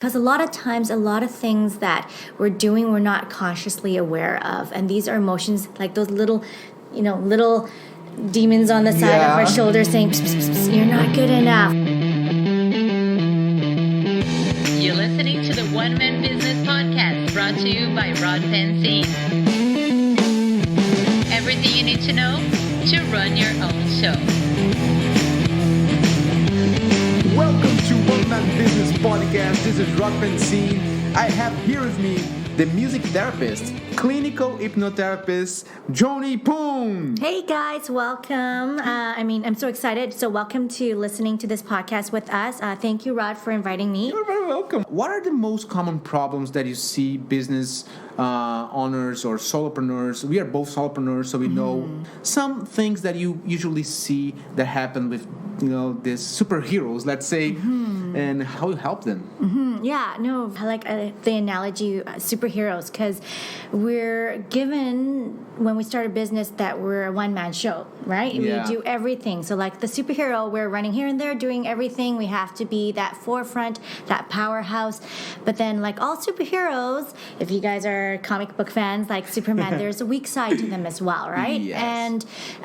Because a lot of times, a lot of things that we're doing, we're not consciously aware of. And these are emotions like those little demons on the side of our shoulder saying, pss, pss, pss, you're not good enough. You're listening to the One Man Business Podcast, brought to you by Rod Pensine. Everything you need to know to run your own show. Welcome to One Man Business Podcast. This is Rod Pensine. I have here with me the music therapist, clinical hypnotherapist, Joney Poon. Hey guys, welcome. I'm so excited. So welcome to listening to this podcast with us. Thank you, Rod, for inviting me. You're very welcome. What are the most common problems that you see business owners or solopreneurs? We are both solopreneurs, so we know some things that you usually see that happen with, these superheroes, let's say, and how you help them. Yeah, no, I like the analogy superheroes, because we're given when we start a business that we're a one-man show, right? Yeah. We do everything. So like the superhero, we're running here and there, doing everything. We have to be that forefront, that powerhouse. But then like all superheroes, if you guys are comic book fans like Superman, there's a weak side to them as well, right? Yes.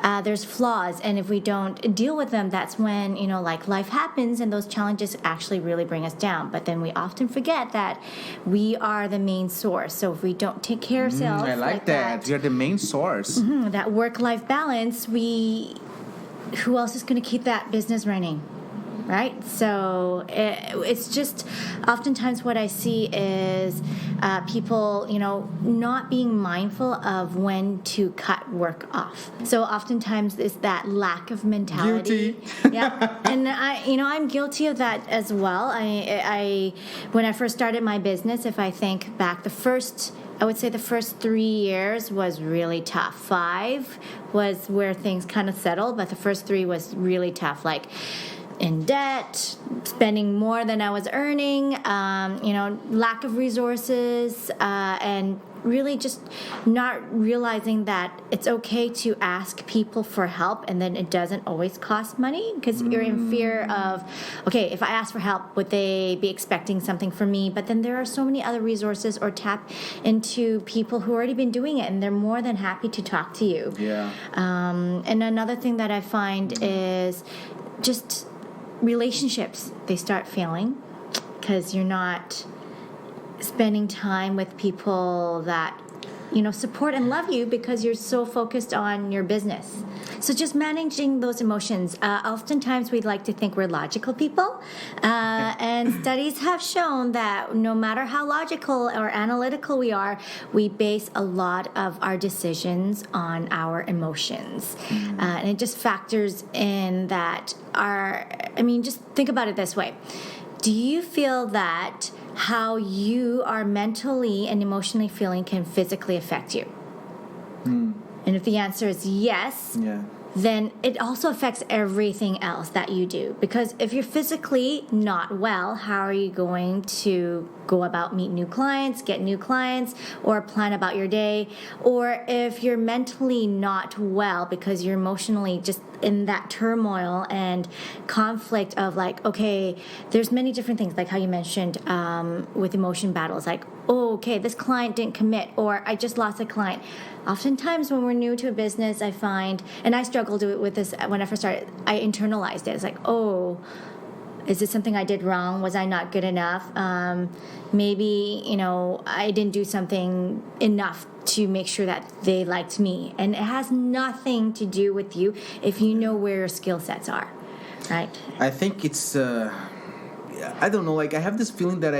And there's flaws. And if we don't deal with them, that's when, life happens and those challenges actually really bring us down. But then we often forget that we are the main source. So if we don't take care of ourselves, I like that. You're the main source. That work-life balance, who else is going to keep that business running, right? So it's just oftentimes what I see is people, not being mindful of when to cut work off. So oftentimes it's that lack of mentality. Guilty. Yeah, and I'm guilty of that as well. I when I first started my business, if I think back, I would say the first 3 years was really tough. 5 was where things kind of settled, but the first 3 was really tough. Like in debt, spending more than I was earning, lack of resources, and really just not realizing that it's okay to ask people for help, and then it doesn't always cost money, because you're in fear of, okay, if I ask for help, would they be expecting something from me? But then there are so many other resources, or tap into people who already been doing it, and they're more than happy to talk to you. Yeah. And another thing that I find is just relationships, they start failing because you're not spending time with people that support and love you, because you're so focused on your business. So just managing those emotions. Oftentimes we like to think we're logical people, and studies have shown that no matter how logical or analytical we are, we base a lot of our decisions on our emotions. And it just factors in that just think about it this way. Do you feel that how you are mentally and emotionally feeling can physically affect you? And if the answer is yes, then it also affects everything else that you do. Because if you're physically not well, how are you going to go about meet new clients, get new clients, or plan about your day? Or if you're mentally not well because you're emotionally just in that turmoil and conflict of like, okay, there's many different things, like how you mentioned with emotion battles, like, oh, okay, this client didn't commit, or I just lost a client. Oftentimes when we're new to a business, I find, and I struggled with this when I first started, I internalized it. It's like, oh, is this something I did wrong? Was I not good enough? Maybe, I didn't do something enough to make sure that they liked me. And it has nothing to do with you if you know where your skill sets are, right? I think it's, I don't know, like I have this feeling that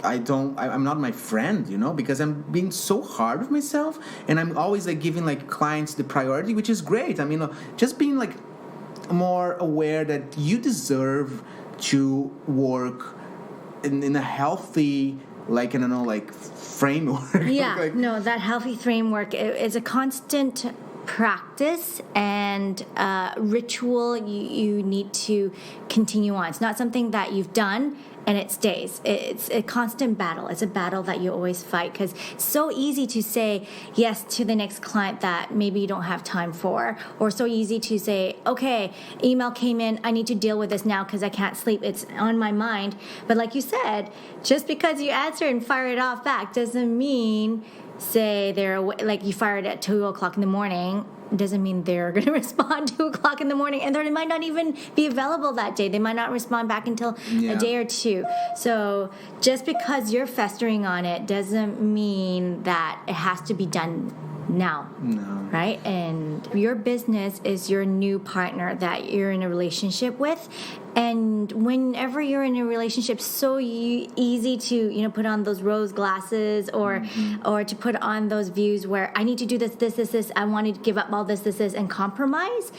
I'm not my friend, because I'm being so hard with myself, and I'm always like giving like clients the priority, which is great. Just being like more aware that you deserve to work in a healthy, framework. Yeah, that healthy framework is a constant practice and ritual you need to continue on. It's not something that you've done and it stays. It's a constant battle. It's a battle that you always fight, because it's so easy to say yes to the next client that maybe you don't have time for, or so easy to say, okay, email came in, I need to deal with this now because I can't sleep. It's on my mind. But like you said, just because you answer and fire it off back doesn't mean, say they're like you fired at 2 o'clock in the morning, doesn't mean they're going to respond 2 o'clock in the morning, and they might not even be available that day. They might not respond back until a day or two. So just because you're festering on it doesn't mean that it has to be done now. No. Right? And your business is your new partner that you're in a relationship with. And whenever you're in a relationship, so easy to put on those rose glasses, or to put on those views where I need to do this. I want to give up all this, and compromise.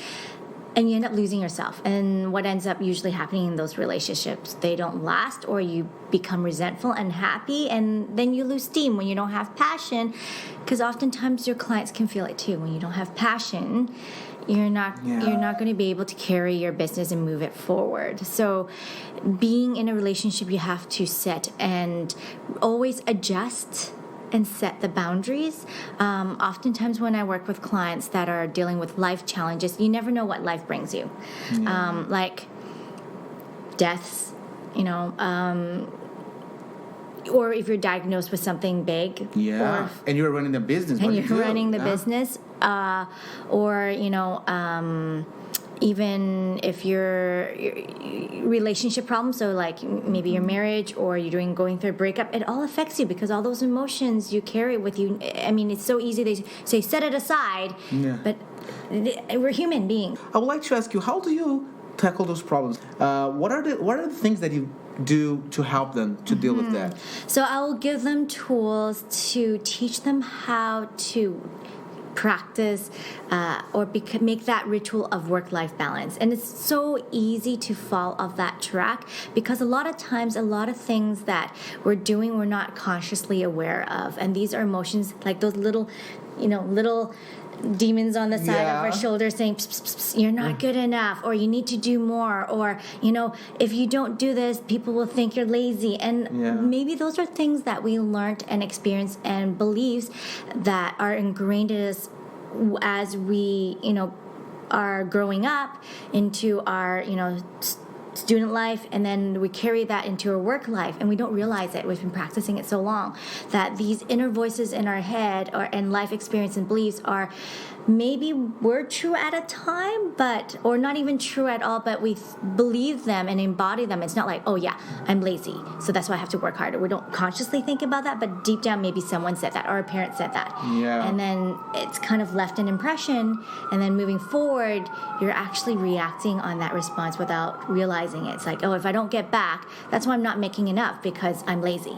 And you end up losing yourself. And what ends up usually happening in those relationships, they don't last, or you become resentful, unhappy, and then you lose steam when you don't have passion. Because oftentimes your clients can feel it too. When you don't have passion, you're not going to be able to carry your business and move it forward. So being in a relationship, you have to set and always adjust and set the boundaries. Oftentimes when I work with clients that are dealing with life challenges, you never know what life brings you. Like deaths, or if you're diagnosed with something big. Yeah, and you're running the business. And you're running the business. Or, even if your relationship problems, so like maybe your marriage, or you're going through a breakup, it all affects you because all those emotions you carry with you. I mean, it's so easy. They say set it aside, but we're human beings. I would like to ask you, how do you tackle those problems? What are the things that you do to help them to deal with that? So I will give them tools to teach them how to practice or make that ritual of work-life balance. And it's so easy to fall off that track because a lot of times, a lot of things that we're doing, we're not consciously aware of. And these are emotions like those little demons on the side of our shoulder saying, pss, pss, pss, you're not good enough, or you need to do more, or if you don't do this, people will think you're lazy. And maybe those are things that we learned and experienced and beliefs that are ingrained in us as we are growing up into our student life, and then we carry that into our work life, and we don't realize it. We've been practicing it so long that these inner voices in our head and life experience and beliefs are maybe were true at a time, or not even true at all, but we believe them and embody them. It's not like, oh yeah, I'm lazy, so that's why I have to work harder. We don't consciously think about that, but deep down maybe someone said that, or a parent said that. And then it's kind of left an impression, and then moving forward, you're actually reacting on that response without realizing it. It's like, oh, if I don't get back, that's why I'm not making enough, because I'm lazy.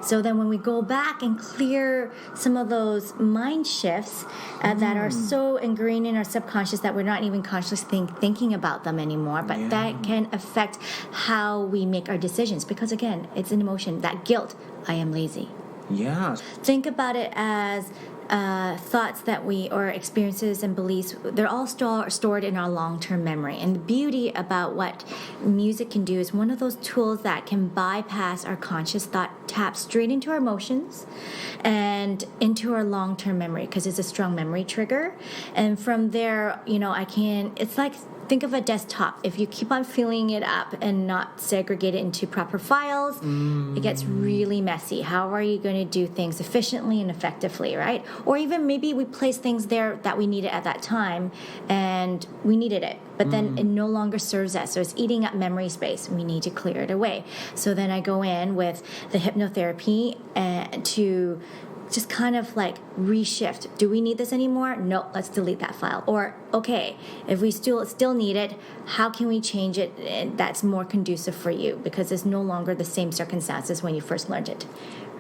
So then when we go back and clear some of those mind shifts that are so ingrained in our subconscious that we're not even consciously thinking about them anymore, but that can affect how we make our decisions, because again, it's an emotion, that guilt, I am lazy. Yeah. Think about it as thoughts that or experiences and beliefs, they're all stored in our long-term memory. And the beauty about what music can do is one of those tools that can bypass our conscious thought, tap straight into our emotions and into our long-term memory, because it's a strong memory trigger. And from there, it's like, think of a desktop. If you keep on filling it up and not segregate it into proper files, it gets really messy. How are you going to do things efficiently and effectively, right? Or even maybe we place things there that we needed at that time and we needed it, but then it no longer serves us. So it's eating up memory space. We need to clear it away. So then I go in with the hypnotherapy to just kind of like reshift. Do we need this anymore? No, let's delete that file. Or, okay, if we still need it, how can we change it that's more conducive for you? Because it's no longer the same circumstances when you first learned it.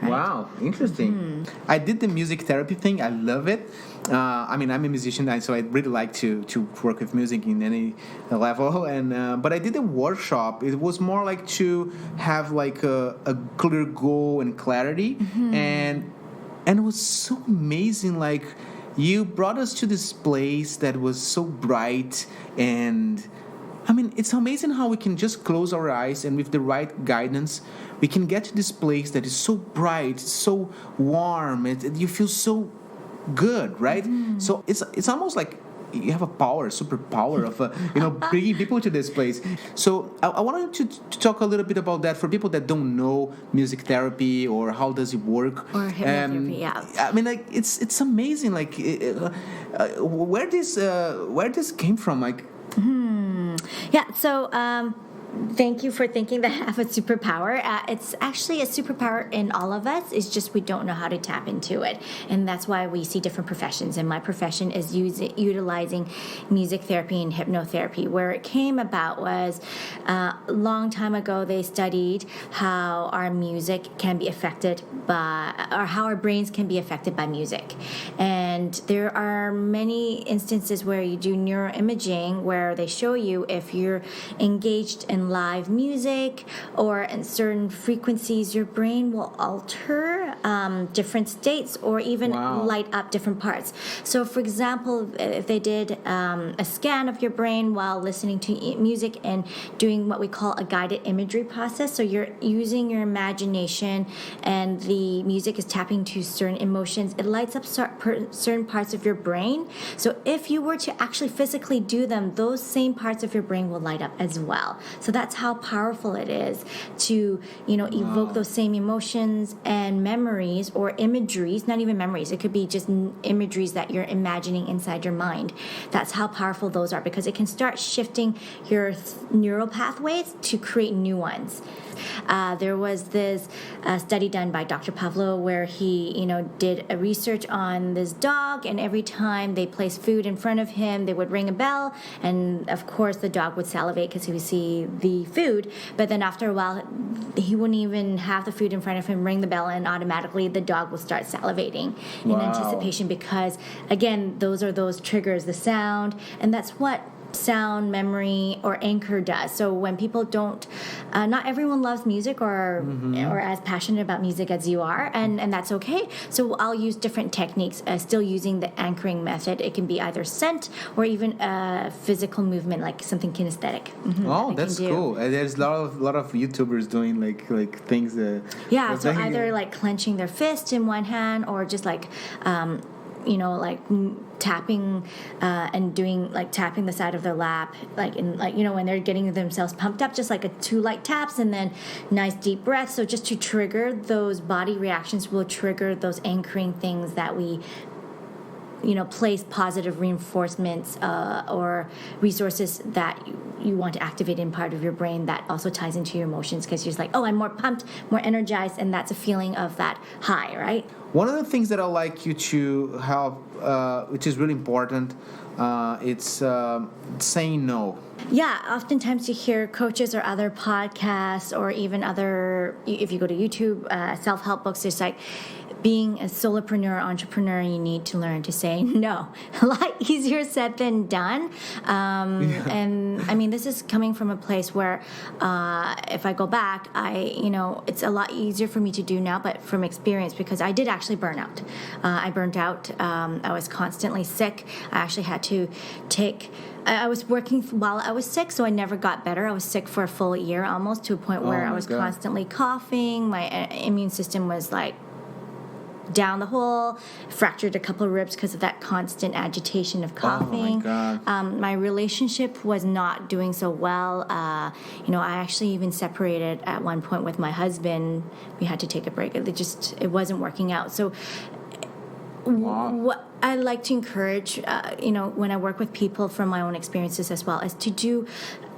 Right? Wow, interesting. I did the music therapy thing. I love it. I'm a musician, so I really like to work with music in any level. And but I did a workshop. It was more like to have like a clear goal and clarity. And it was so amazing, like you brought us to this place that was so bright, and I mean, it's amazing how we can just close our eyes and with the right guidance, we can get to this place that is so bright, so warm, and you feel so good, right? So it's almost like you have a superpower of bringing people to this place. So I wanted to talk a little bit about that for people that don't know music therapy or how does it work. Or hypnotherapy, yeah. I mean, like it's amazing. Like where this came from, like. Yeah, so thank you for thinking that I have a superpower. It's actually a superpower in all of us. It's just we don't know how to tap into it. And that's why we see different professions. And my profession is utilizing music therapy and hypnotherapy. Where it came about was a long time ago, they studied how our music can be affected by, or how our brains can be affected by music. And there are many instances where you do neuroimaging where they show you if you're engaged in live music or in certain frequencies, your brain will alter different states or even light up different parts. So, for example, if they did a scan of your brain while listening to music and doing what we call a guided imagery process, so you're using your imagination and the music is tapping to certain emotions, it lights up certain parts of your brain. So if you were to actually physically do them, those same parts of your brain will light up as well. So that's how powerful it is to, evoke those same emotions and memories or imageries, not even memories. It could be just imageries that you're imagining inside your mind. That's how powerful those are because it can start shifting your neural pathways to create new ones. There was this study done by Dr. Pavlo where he, did a research on this dog, and every time they placed food in front of him, they would ring a bell, and of course the dog would salivate because he would see the food. But then after a while, he wouldn't even have the food in front of him, ring the bell, and automatically the dog would start salivating in anticipation because, again, those triggers, the sound, and that's what sound memory or anchor does. So when people don't, not everyone loves music or as passionate about music as you are, and that's okay. So I'll use different techniques, still using the anchoring method. It can be either scent or even physical movement, like something kinesthetic. Oh, that's cool. There's a lot of YouTubers doing like things. So either like clenching their fist in one hand or just like tapping and doing like tapping the side of their lap, when they're getting themselves pumped up, just like 2 light taps and then nice deep breaths. So just to trigger those body reactions will trigger those anchoring things that we place positive reinforcements or resources that you want to activate in part of your brain that also ties into your emotions because you're just like, oh, I'm more pumped, more energized, and that's a feeling of that high, right? One of the things that I like you to have, which is really important, it's saying no. Yeah, oftentimes you hear coaches or other podcasts or even other, if you go to YouTube, self-help books, it's like, being a solopreneur, entrepreneur, you need to learn to say no. A lot easier said than done. And I mean, this is coming from a place where if I go back, it's a lot easier for me to do now, but from experience, because I did actually burn out. I burned out. I was constantly sick. I actually had to I was working while I was sick, so I never got better. I was sick for a full year almost, to a point where I was constantly coughing. My immune system was like down the hole, fractured a couple of ribs because of that constant agitation of coughing. Oh my God. My relationship was not doing so well. I actually even separated at one point with my husband. We had to take a break. It wasn't working out. So what I like to encourage, when I work with people from my own experiences as well, is to do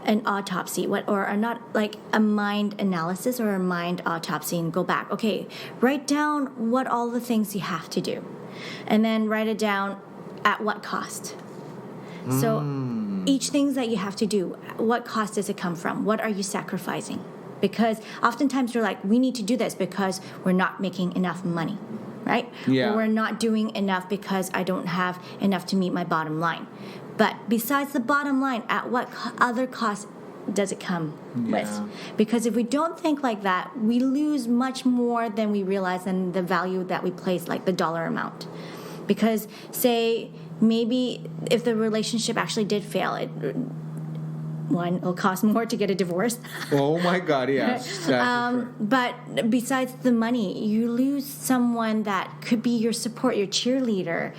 an autopsy, or not like a mind analysis or a mind autopsy, and go back. Okay, write down what all the things you have to do, and then write it down at what cost. So each thing that you have to do, what cost does it come from? What are you sacrificing? Because oftentimes you're like, we need to do this because we're not making enough money, right? Yeah. Or we're not doing enough because I don't have enough to meet my bottom line. But besides the bottom line, at what other cost does it come with? Because if we don't think like that, we lose much more than we realize, and the value that we place, like the dollar amount. Because say maybe if the relationship actually did fail, it'll cost more to get a divorce. Oh my God, yeah. That's for sure. But besides the money, you lose someone that could be your support, your cheerleader.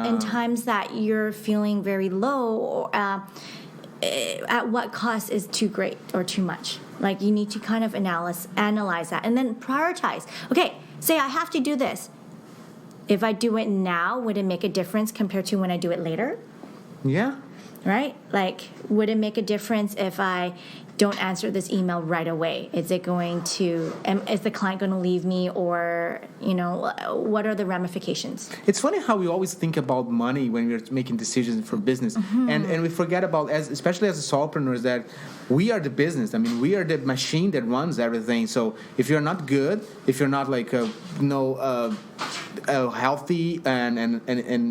In times that you're feeling very low, at what cost is too great or too much? Like, you need to kind of analyze that and then prioritize. Okay, say I have to do this. If I do it now, would it make a difference compared to when I do it later? Yeah. Right? Like, would it make a difference if I don't answer this email right away? Is the client going to leave me, or, what are the ramifications? It's funny how we always think about money when we're making decisions for business. And we forget about, especially as solopreneurs, that we are the business. I mean, we are the machine that runs everything. So if you're not good, if you're not like, healthy and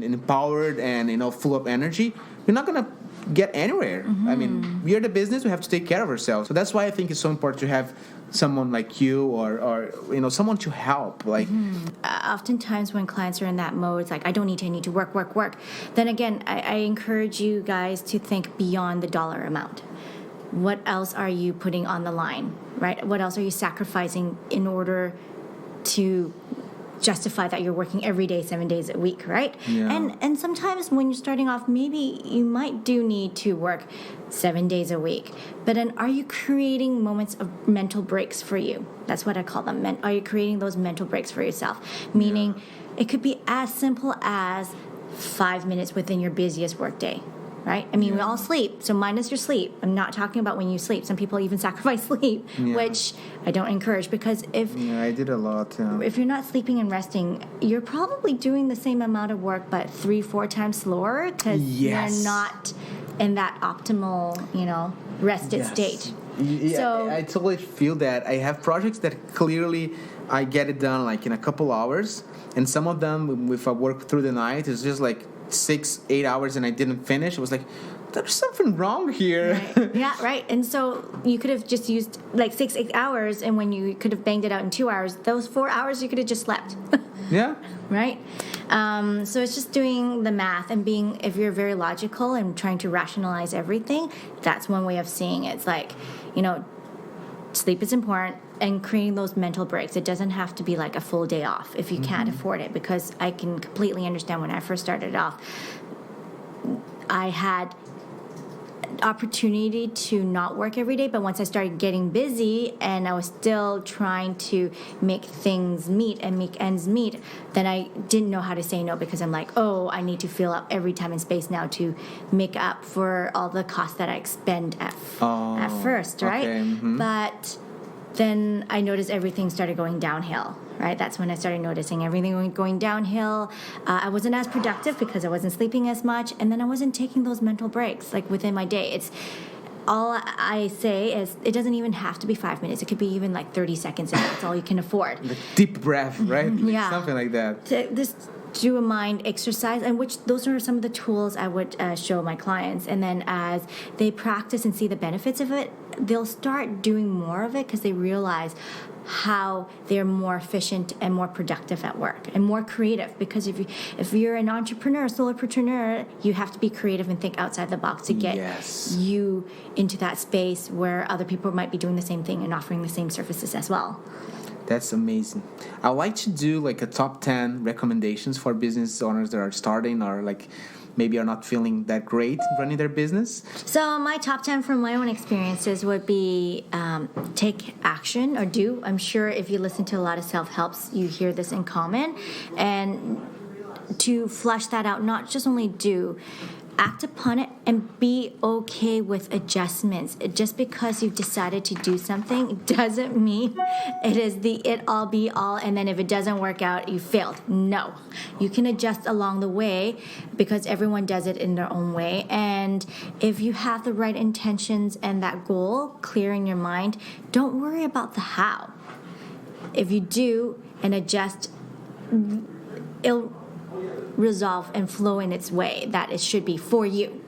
empowered and, full of energy, you're not going to get anywhere. I mean, we are the business. We have to take care of ourselves. So that's why I think it's so important to have someone like you or someone to help. Like, oftentimes when clients are in that mode, it's like, I need to work. Then again, I encourage you guys to think beyond the dollar amount. What else are you putting on the line, right? What else are you sacrificing in order to justify that you're working every day, 7 days a week, right? Yeah. And sometimes when you're starting off, maybe you might do need to work 7 days a week. But then, are you creating moments of mental breaks for you? That's what I call them. Are you creating those mental breaks for yourself? Meaning, it could be as simple as 5 minutes within your busiest workday. Right? I mean, we all sleep, so minus your sleep. I'm not talking about when you sleep. Some people even sacrifice sleep, which I don't encourage, because I did a lot. If you're not sleeping and resting, you're probably doing the same amount of work, but 3-4 times slower, because you're not in that optimal, rested state. Yeah, So I totally feel that. I have projects that clearly I get it done like in a couple hours, and some of them, if I work through the night, it's just like 6-8 hours and I didn't finish. It was like, there's something wrong here. Right. Yeah, right. And so you could have just used like 6-8 hours, and when you could have banged it out in 2 hours, those 4 hours you could have just slept. Yeah. Right? So it's just doing the math and if you're very logical and trying to rationalize everything, that's one way of seeing it. It's like, sleep is important, and creating those mental breaks. It doesn't have to be like a full day off if you can't afford it, because I can completely understand when I first started off, I had opportunity to not work every day, but once I started getting busy and I was still trying to make things meet and make ends meet, then I didn't know how to say no, because I'm like, I need to fill up every time and space now to make up for all the costs that I expend at first, right? Okay. But then I noticed everything started going downhill, right? That's when I started noticing everything going downhill. I wasn't as productive because I wasn't sleeping as much, and then I wasn't taking those mental breaks like within my day. It's all I say is it doesn't even have to be 5 minutes. It could be even like 30 seconds, and that's all you can afford. Like deep breath, right? Yeah. Something like that. Just do a mind exercise, and those are some of the tools I would show my clients. And then as they practice and see the benefits of it, they'll start doing more of it, because they realize how they're more efficient and more productive at work and more creative. Because if you're an entrepreneur, solopreneur, you have to be creative and think outside the box to get you into that space where other people might be doing the same thing and offering the same services as well. That's amazing. I like to do like a top 10 recommendations for business owners that are starting or like maybe are not feeling that great running their business. So my top 10 from my own experiences would be take action or do. I'm sure if you listen to a lot of self-helps, you hear this in common. And to flush that out, not just only do, act upon it and be okay with adjustments. Just because you've decided to do something doesn't mean it is the it-all be-all, and then if it doesn't work out, you failed. No. You can adjust along the way, because everyone does it in their own way. And if you have the right intentions and that goal clear in your mind, don't worry about the how. If you do and adjust, it'll resolve and flow in its way that it should be for you.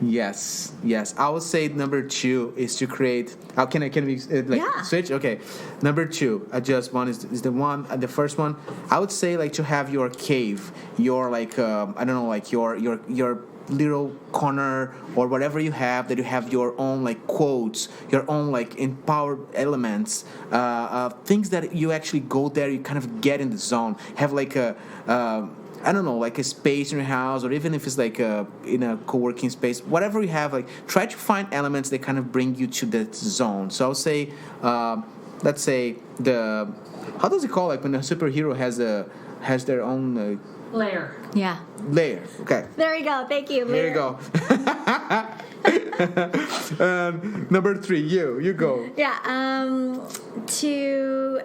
Yes. I would say number 2 is to create. How can we switch? Okay. Number 2, adjust one is the one. The first one, I would say like to have your cave, your like I don't know, like your little corner or whatever you have, that you have your own like quotes, your own like empowered elements, things that you actually go there, you kind of get in the zone. Have like a I don't know, like a space in your house, or even if it's like in a co-working space, whatever you have, like try to find elements that kind of bring you to that zone. So I would say, let's say how does it call, like when a superhero has their own Layer. Yeah. layer? Okay. There we go. Thank you. There you go. Number 3, you go. Yeah. To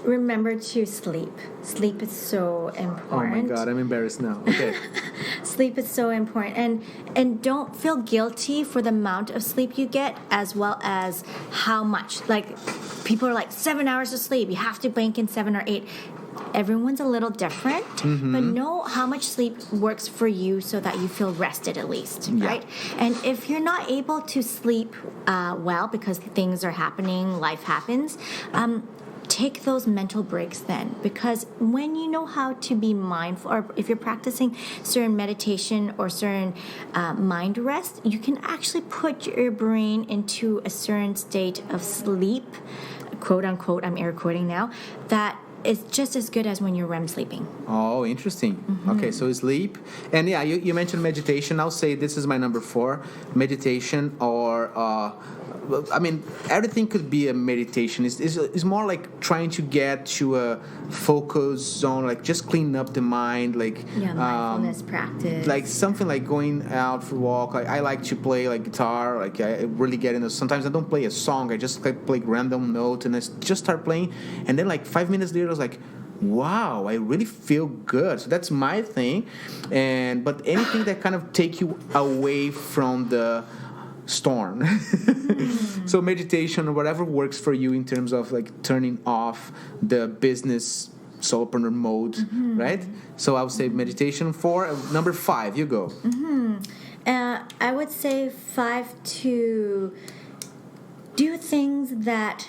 remember to sleep. Sleep is so important. Oh my God, I'm embarrassed now. Okay. Sleep is so important, and don't feel guilty for the amount of sleep you get, as well as how much. Like, people are like 7 hours of sleep. You have to bank in 7 or 8. Everyone's a little different, but know how much sleep works for you so that you feel rested at least, right? And if you're not able to sleep well because things are happening, life happens, take those mental breaks then, because when you know how to be mindful, or if you're practicing certain meditation or certain mind rest, you can actually put your brain into a certain state of sleep, quote unquote, I'm air quoting now, that is just as good as when you're REM sleeping. Oh, interesting. Okay, so sleep. And yeah, you mentioned meditation. I'll say this is my number 4, meditation, or I mean, everything could be a meditation. It's more like trying to get to a focus zone, like just clean up the mind, like mindfulness practice, like something like going out for a walk. Like, I like to play like guitar. Like, I really get into. Sometimes I don't play a song. I just like play random notes and I just start playing. And then like 5 minutes later, I was like, wow, I really feel good. So that's my thing. But anything that kind of take you away from the storm. So meditation or whatever works for you in terms of like turning off the business solopreneur mode, right? So I would say meditation. 4. Number 5, you go. I would say 5, to do things that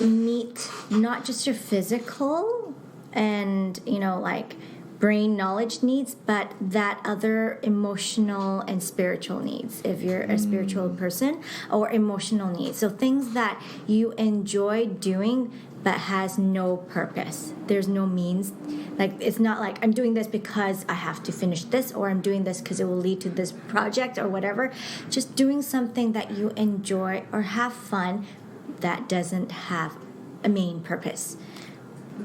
meet not just your physical and like brain knowledge needs, but that other emotional and spiritual needs, if you're a spiritual person, or emotional needs. So things that you enjoy doing but has no purpose. There's no means. Like, it's not like I'm doing this because I have to finish this, or I'm doing this because it will lead to this project or whatever. Just doing something that you enjoy or have fun that doesn't have a main purpose.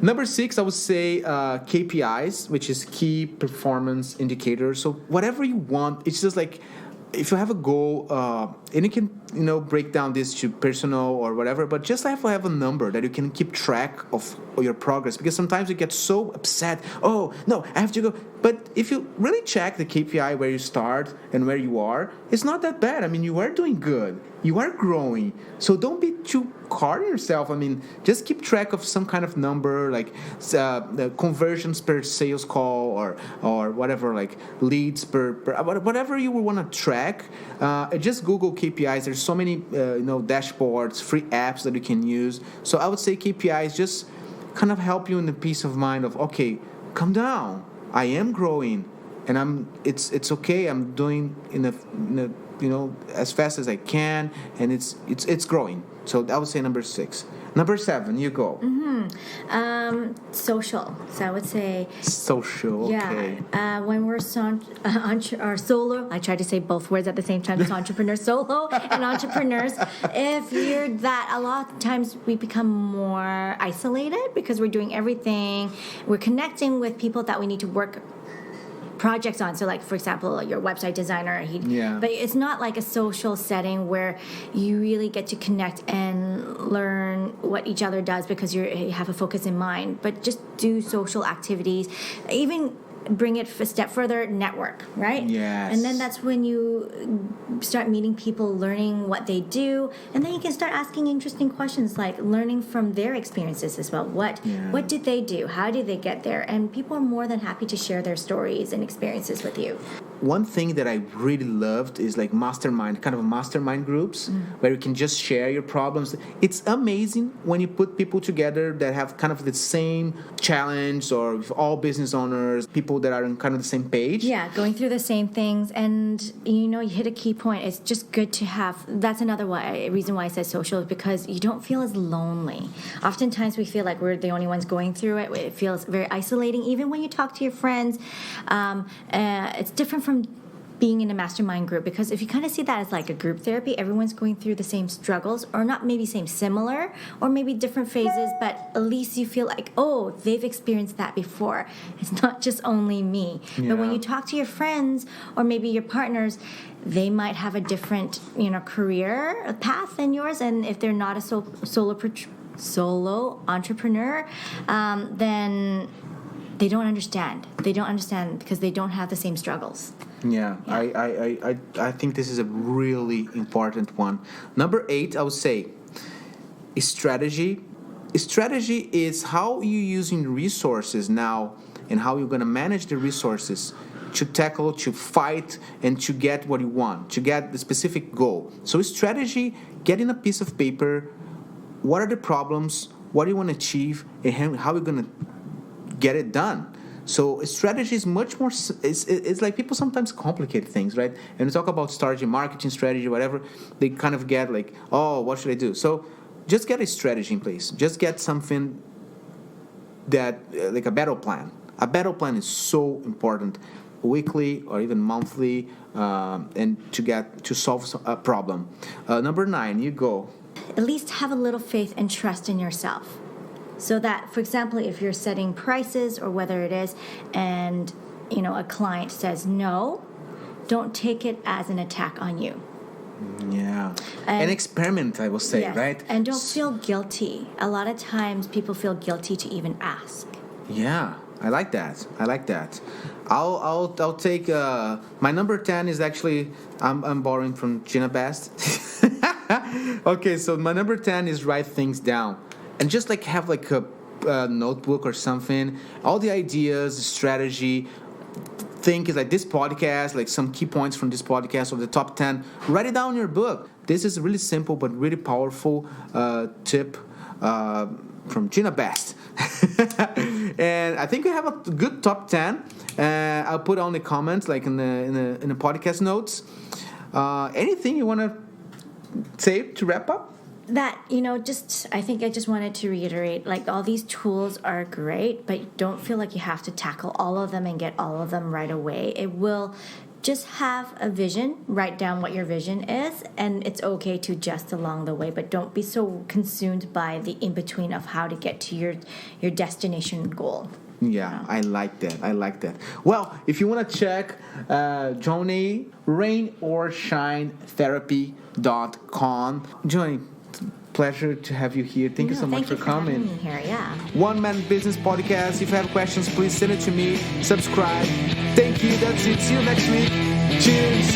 Number 6, I would say KPIs, which is key performance indicators. So whatever you want, it's just like if you have a goal, and you can break down this to personal or whatever, but just have a number that you can keep track of your progress. Because sometimes you get so upset. Oh no, I have to go. But if you really check the KPI where you start and where you are, it's not that bad. I mean, you are doing good. You are growing. So don't be too hard on yourself. I mean, just keep track of some kind of number, like the conversions per sales call, or whatever, like leads per whatever you would want to track. Just Google KPIs. There's so many dashboards, free apps that you can use. So I would say KPIs just kind of help you in the peace of mind of, okay, calm down. I am growing, and it's okay. I'm doing in a as fast as I can, and it's growing. So I would say number 6. Number 7, you go. Social. So I would say social. Okay. Yeah. When we're solo, I try to say both words at the same time. It's entrepreneur, solo, and entrepreneurs. If you're that, a lot of times we become more isolated because we're doing everything. We're connecting with people that we need to work projects on. So like, for example, your website designer, but it's not like a social setting where you really get to connect and learn what each other does because you have a focus in mind. But just do social activities, even bring it a step further, network, right? Yes. And then that's when you start meeting people, learning what they do, and then you can start asking interesting questions, like learning from their experiences as well. What did they do? How did they get there? And people are more than happy to share their stories and experiences with you. one thing that I really loved is like mastermind, kind of mastermind groups where you can just share your problems. It's amazing when you put people together that have kind of the same challenge, or with all business owners, people that are on kind of the same page. Yeah, going through the same things. And, you hit a key point. It's just good to have, that's another reason why I said social, is because you don't feel as lonely. Oftentimes we feel like we're the only ones going through it. It feels very isolating, even when you talk to your friends. It's different from being in a mastermind group, because if you kind of see that as like a group therapy, everyone's going through the same struggles, or not maybe similar, or maybe different phases, but at least you feel like, oh, they've experienced that before. It's not just only me. Yeah. But when you talk to your friends or maybe your partners, they might have a different, career path than yours, and if they're not a solo entrepreneur, then they don't understand. They don't understand because they don't have the same struggles. Yeah. I think this is a really important one. Number 8, I would say, is strategy. Strategy is how you're using resources now and how you're going to manage the resources to tackle, to fight, and to get what you want, to get the specific goal. So strategy, getting a piece of paper, what are the problems, what do you want to achieve, and how you're going to get it done. So strategy is much more, it's like people sometimes complicate things, right? And we talk about strategy, marketing strategy, whatever, they kind of get like, oh, what should I do? So just get a strategy in place. Just get something that, like a battle plan. A battle plan is so important, weekly or even monthly, and to solve a problem. Number 9, you go. At least have a little faith and trust in yourself. So that, for example, if you're setting prices or whether it is, and a client says no, don't take it as an attack on you. Yeah. An experiment, I will say, yes. Right? And don't feel guilty. A lot of times people feel guilty to even ask. Yeah, I like that. I'll take my number 10 is actually I'm borrowing from Gina Best. Okay, so my number 10 is write things down. And just like have like a notebook or something, all the ideas, the strategy, think is like this podcast, like some key points from this podcast or the top 10, write it down in your book. This is a really simple but really powerful tip from Gina Best. And I think we have a good top 10. I'll put on the comments, like in the podcast notes. Anything you want to say to wrap up? That, I think I just wanted to reiterate, like, all these tools are great, but don't feel like you have to tackle all of them and get all of them right away. It will just have a vision, write down what your vision is, and it's okay to adjust along the way, but don't be so consumed by the in-between of how to get to your destination goal. Yeah, I like that. Well, if you want to check Joney, rainorShineTherapy.com. Joney, pleasure to have you here. Thank you so much for coming. Thank you for having me here, yeah. One Man Business Podcast. If you have questions, please send it to me. Subscribe. Thank you. That's it. See you next week. Cheers.